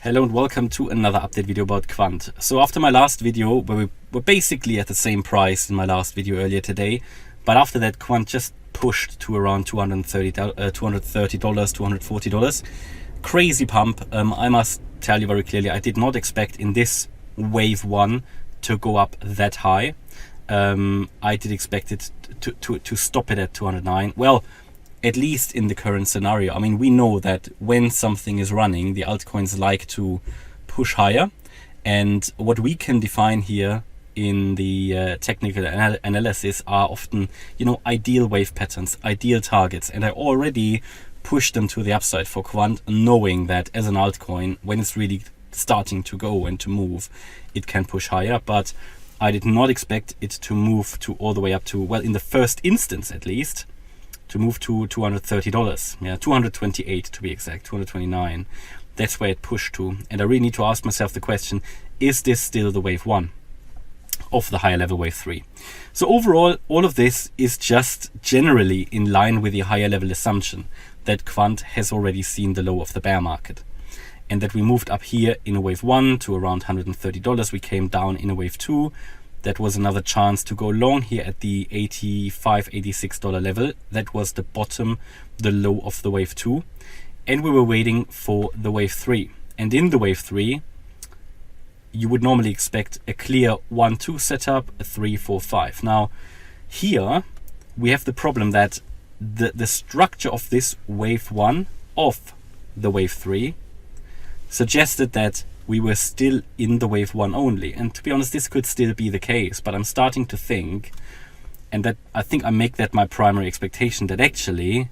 Hello and welcome to another update video about Quant. So after my last video, where we were basically at the same price in my last video earlier today, but after that Quant just pushed to around $230, $240. Crazy pump. I must tell you very clearly, I did not expect in this wave one to go up that high. I did expect it to stop it at 209. Well, at least in the current scenario. I mean, we know that when something is running, the altcoins like to push higher. And what we can define here in the technical analysis are often, ideal wave patterns, ideal targets. And I already pushed them to the upside for Quant, knowing that as an altcoin, when it's really starting to go and to move, it can push higher. But I did not expect it to move to all the way up to, well, in the first instance at least, to move to $230. Yeah, 228 to be exact, 229. That's where it pushed to. And I really need to ask myself the question, is this still the wave one of the higher level wave three? So overall, all of this is just generally in line with the higher level assumption that Quant has already seen the low of the bear market. And that we moved up here in a wave one to around $130. We came down in a wave two. That was another chance to go long here at the $85, $86 level. That was the bottom, the low of the wave two. And we were waiting for the wave three. And in the wave three, you would normally expect a clear 1-2 setup, a 3-4-5. Now, here we have the problem that the structure of this wave one of the wave three suggested that we were still in the wave one only. And to be honest, this could still be the case, but I'm starting to think, and that I think I make that my primary expectation, that actually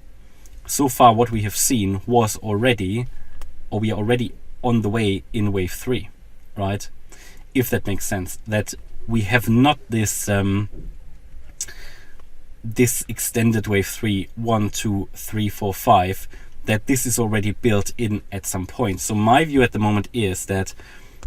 so far what we have seen was already, or we are already on the way in wave three, right? If that makes sense, that we have not this this extended wave 3, 1, 2, 3, 4, 5, that this is already built in at some point. So my view at the moment is that,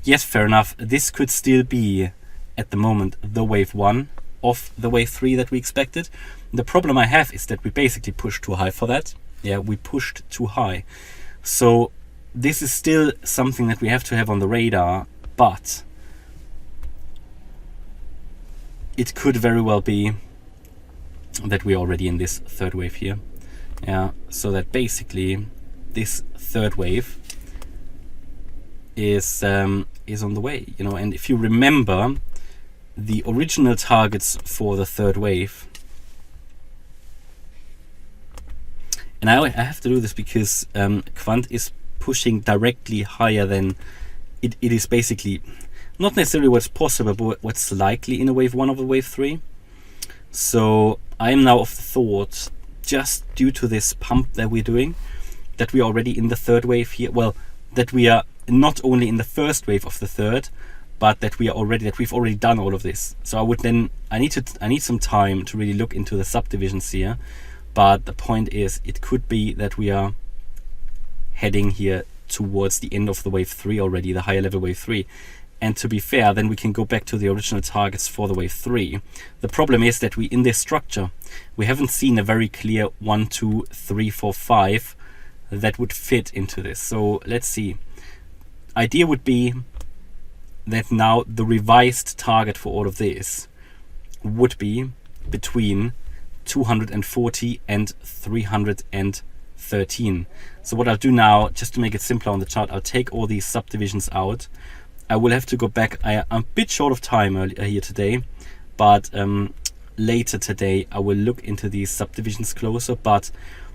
yes, fair enough, this could still be at the moment the wave one of the wave three that we expected. The problem I have is that we basically pushed too high for that. Yeah, we pushed too high. So this is still something that we have to have on the radar, but it could very well be that we're already in this third wave here. Yeah, so that basically this third wave is on the way, and if you remember the original targets for the third wave, and I have to do this because Quant is pushing directly higher than it is basically not necessarily what's possible, but what's likely in a wave one of a wave three. So I am now of the thought, just due to this pump that we're doing, that we are already in the third wave here. Well, that we are not only in the first wave of the third, but that we've already done all of this. So I need some time to really look into the subdivisions here. But the point is, it could be that we are heading here towards the end of the wave three already, the higher level wave three. And to be fair, then we can go back to the original targets for the wave three. The problem is that in this structure, we haven't seen a very clear 1, 2, 3, 4, 5 that would fit into this. So let's see. Idea would be that now the revised target for all of this would be between 240 and 313. So what I'll do now, just to make it simpler on the chart, I'll take all these subdivisions out. I will have to go back. I'm a bit short of time here today, but later today I will look into these subdivisions closer. But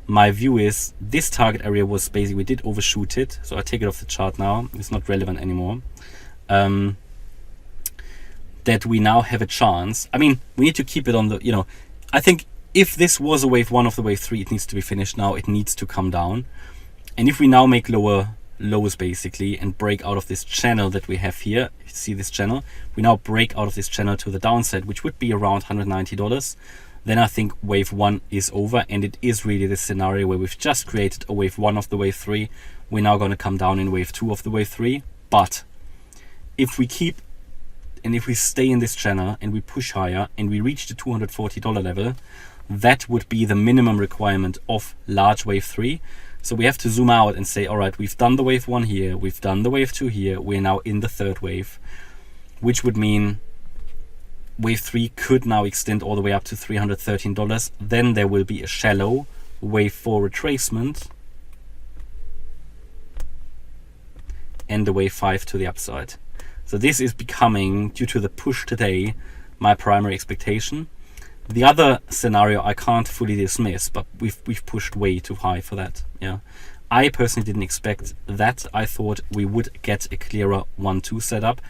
my view is this target area was basically, we did overshoot it, so I take it off the chart now. It's not relevant anymore. That we now have a chance. I mean, we need to keep it on the, I think if this was a wave one of the wave three, it needs to be finished now. It needs to come down. And if we now make lower lows basically and break out of this channel that we have here, you see this channel, we now break out of this channel to the downside, which would be around $190, then I think wave one is over, and it is really this scenario where we've just created a wave one of the wave three. We're now going to come down in wave two of the wave three. But if we keep and if we stay in this channel and we push higher and we reach the $240 level, that would be the minimum requirement of large wave 3. So we have to zoom out and say, all right, we've done the wave 1 here, we've done the wave 2 here, we're now in the third wave, which would mean wave 3 could now extend all the way up to $313. Then there will be a shallow wave 4 retracement and the wave 5 to the upside. So this is becoming, due to the push today, my primary expectation. The other scenario I can't fully dismiss, but we've pushed way too high for that. Yeah, I personally didn't expect that. I thought we would get a clearer 1-2 setup,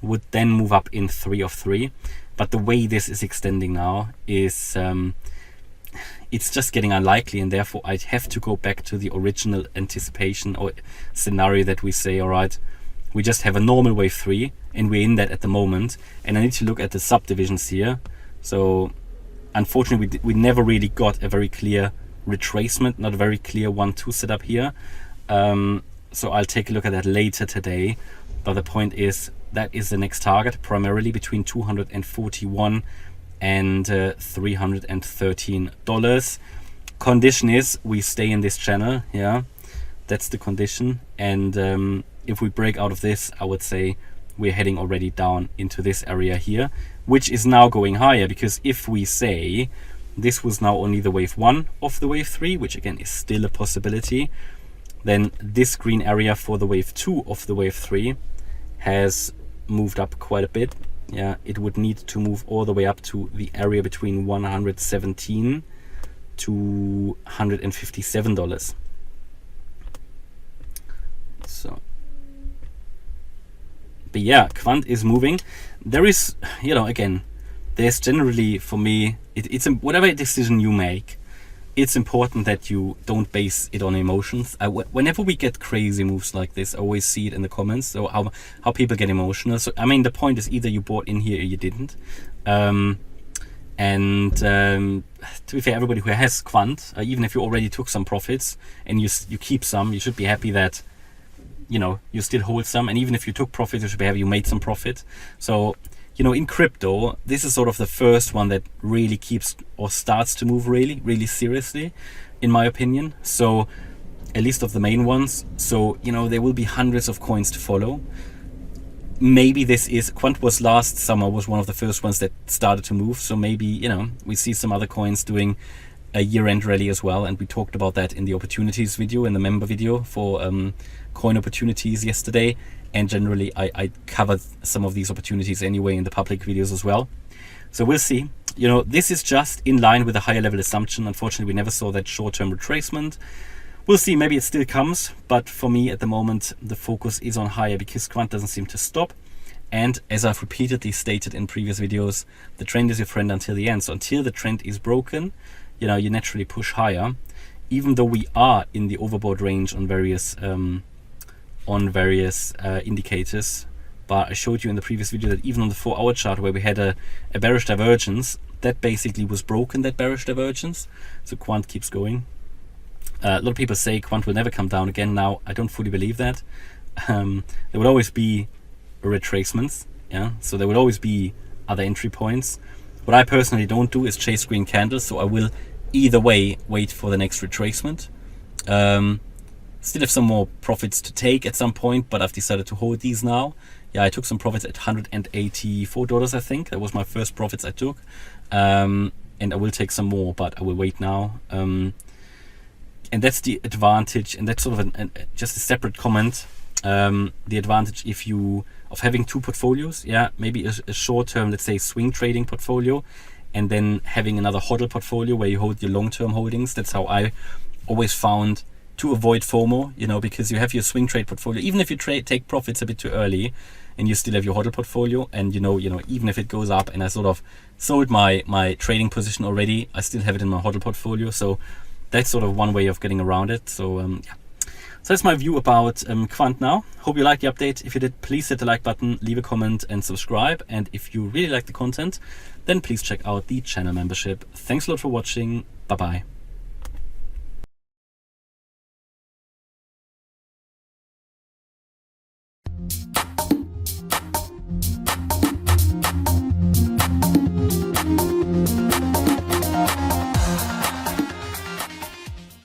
would then move up in 3 of 3. But the way this is extending now is it's just getting unlikely, and therefore I'd have to go back to the original anticipation or scenario that we say, all right, we just have a normal wave 3 and we're in that at the moment, and I need to look at the subdivisions here. So unfortunately we never really got a very clear retracement, not a very clear 1-2 setup here. So I'll take a look at that later today, but the point is that is the next target, primarily between $241 and $313. Condition is we stay in this channel. Yeah, that's the condition. And if we break out of this, I would say we're heading already down into this area here, which is now going higher, because if we say this was now only the wave 1 of the wave 3, which again is still a possibility, then this green area for the wave 2 of the wave 3 has moved up quite a bit. Yeah, it would need to move all the way up to the area between $117 to $157. So, but yeah, Quant is moving. There is, you know, again, there's generally, for me, it's whatever decision you make, it's important that you don't base it on emotions. Whenever we get crazy moves like this, I always see it in the comments, so how people get emotional. So I mean, the point is either you bought in here or you didn't. To be fair, everybody who has Quant, even if you already took some profits and you keep some, you should be happy that, you know, you still hold some. And even if you took profit, you should be happy you made some profit. So, you know, in crypto, this is sort of the first one that really keeps or starts to move really seriously, in my opinion. So, at least of the main ones. So, you know, there will be hundreds of coins to follow. Maybe this is, Quant was last summer, was one of the first ones that started to move. So maybe, you know, we see some other coins doing a year-end rally as well. And we talked about that in the opportunities video, in the member video for coin opportunities yesterday. And generally, I covered some of these opportunities anyway in the public videos as well. So we'll see. You know, this is just in line with a higher level assumption. Unfortunately, we never saw that short-term retracement. We'll see, maybe it still comes. But for me, at the moment, the focus is on higher because Quant doesn't seem to stop. And as I've repeatedly stated in previous videos, the trend is your friend until the end. So until the trend is broken, you know, you naturally push higher. Even though we are in the overbought range on various indicators, but I showed you in the previous video that even on the 4-hour chart where we had a bearish divergence, that basically was broken, that bearish divergence. So Quant keeps going. A lot of people say Quant will never come down again. Now, I don't fully believe that. There will always be retracements, yeah. So there will always be other entry points. What I personally don't do is chase green candles, so I will either way wait for the next retracement. Still have some more profits to take at some point, but I've decided to hold these now. Yeah, I took some profits at $184, I think. That was my first profits I took. And I will take some more, but I will wait now. And that's the advantage, and that's sort of just a separate comment. The advantage of having two portfolios, yeah, maybe a short-term, let's say, swing trading portfolio, and then having another hodl portfolio where you hold your long-term holdings. That's how I always found to avoid FOMO, you know, because you have your swing trade portfolio, even if you take profits a bit too early, and you still have your hodl portfolio, and you know, even if it goes up, and I sort of sold my trading position already, I still have it in my hodl portfolio. So that's sort of one way of getting around it. So yeah. So that's my view about Quant now. Hope you liked the update. If you did, please hit the like button, leave a comment and subscribe. And if you really like the content, then please check out the channel membership. Thanks a lot for watching. Bye-bye.